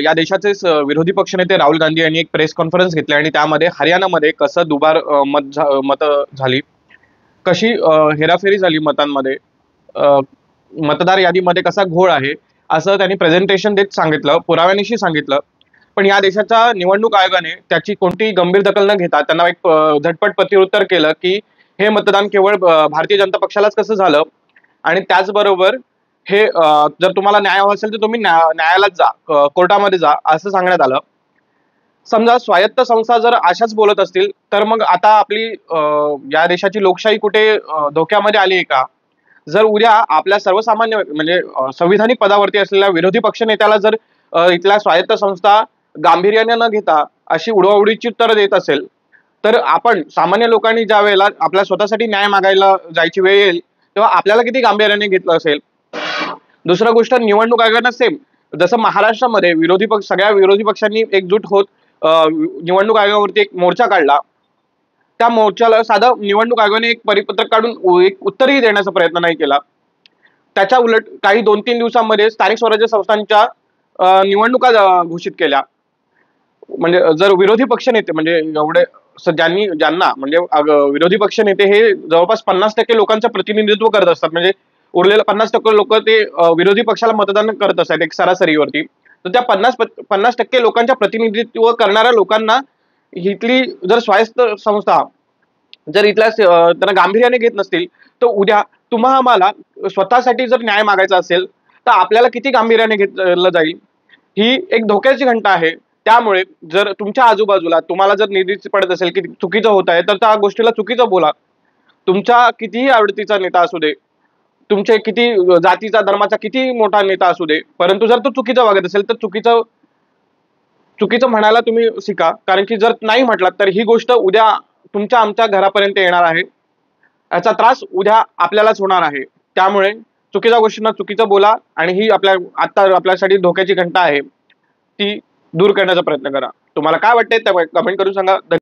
या देशाचे विरोधी पक्षनेते राहुल गांधी यांनी एक प्रेस कॉन्फरन्स घेतली आणि त्यामध्ये हरियाणामध्ये कसं दुबार मत झाली, कशी हेराफेरी झाली मतांमध्ये, अ, मतदार यादीमध्ये कसा घोळ आहे, असं त्यांनी प्रेझेंटेशन देत सांगितलं, पुराव्यानिशी सांगितलं. पण या देशाच्या निवडणूक आयोगाने त्याची कोणतीही गंभीर दखल न घेता त्यांना एक झटपट प्रत्युत्तर केलं की हे मतदान केवळ भारतीय जनता पक्षालाच कसं झालं आणि त्याचबरोबर हे जर तुम्हाला न्याय हवा असेल तर तुम्ही न्यायालयात जा, कोर्टामध्ये जा, असं सांगण्यात आलं. समजा स्वायत्त संस्था जर अशाच बोलत असतील तर मग आता आपली या देशाची लोकशाही कुठे धोक्यामध्ये आली आहे का? जर उद्या आपल्या सर्वसामान्य म्हणजे संविधानिक पदावरती असलेल्या विरोधी पक्षनेत्याला जर इथल्या स्वायत्त संस्था गांभीर्याने न घेता अशी उडवाउडीची उत्तर देत असेल, तर आपण सामान्य लोकांनी ज्या वेळेला आपल्या स्वतःसाठी न्याय मागायला जायची वेळ येईल तेव्हा आपल्याला किती गांभीर्याने घेतलं असेल. दुसरा गोष्ट, निवडणूक आयोगानं सेम जसं महाराष्ट्रामध्ये सगळ्या विरोधी पक्षांनी एकजूट होत निवडणूक आयोगावरती एक मोर्चा काढला. त्या मोर्चाला साधं निवडणूक आयोगाने एक परिपत्रक काढून एक उत्तरही देण्याचा प्रयत्न नाही केला. त्याच्या उलट काही 2-3 दिवसांमध्ये स्थानिक स्वराज्य संस्थांच्या निवडणुका घोषित केल्या. म्हणजे जर विरोधी पक्षनेते म्हणजे एवढे ज्यांना म्हणजे विरोधी पक्षनेते हे जवळपास 50% लोकांचं प्रतिनिधित्व करत असतात, म्हणजे उरलेले 50% लोक ते विरोधी पक्षाला मतदान करत असतात एक सरासरीवरती. तर त्या 50% लोकांच्या प्रतिनिधित्व करणाऱ्या लोकांना इथली जर स्वायत्त संस्था जर इथल्या त्यांना गांभीर्याने घेत नसतील, तर उद्या आम्हाला स्वतःसाठी जर न्याय मागायचा असेल तर आपल्याला किती गांभीर्याने घेतलं जाईल, ही एक धोक्याची घंटा आहे. त्यामुळे जर तुमच्या आजूबाजूला तुम्हाला जर निधीच पडत असेल की चुकीचं होत आहे तर त्या गोष्टीला चुकीचं बोला. तुमच्या कितीही आवडतीचा नेता असू दे, तुमचे किती जातीचा धर्माचा किती मोठा नेता असू दे, परंतु जर तो चुकीचं वागत असेल तर चुकीचं चुकीचं म्हणायला तुम्ही शिका. कारण की जर नाही म्हटलात तर ही गोष्ट उद्या तुमच्या आमच्या घरापर्यंत येणार आहे. याचा त्रास उद्या आपल्यालाच होणार आहे. त्यामुळे चुकीच्या गोष्टींना चुकीचं बोला आणि ही आता आपल्यासाठी धोक्याची घंटा आहे ती दूर करण्याचा प्रयत्न करा. तुम्हाला काय वाटतंय ते कमेंट करून सांगा.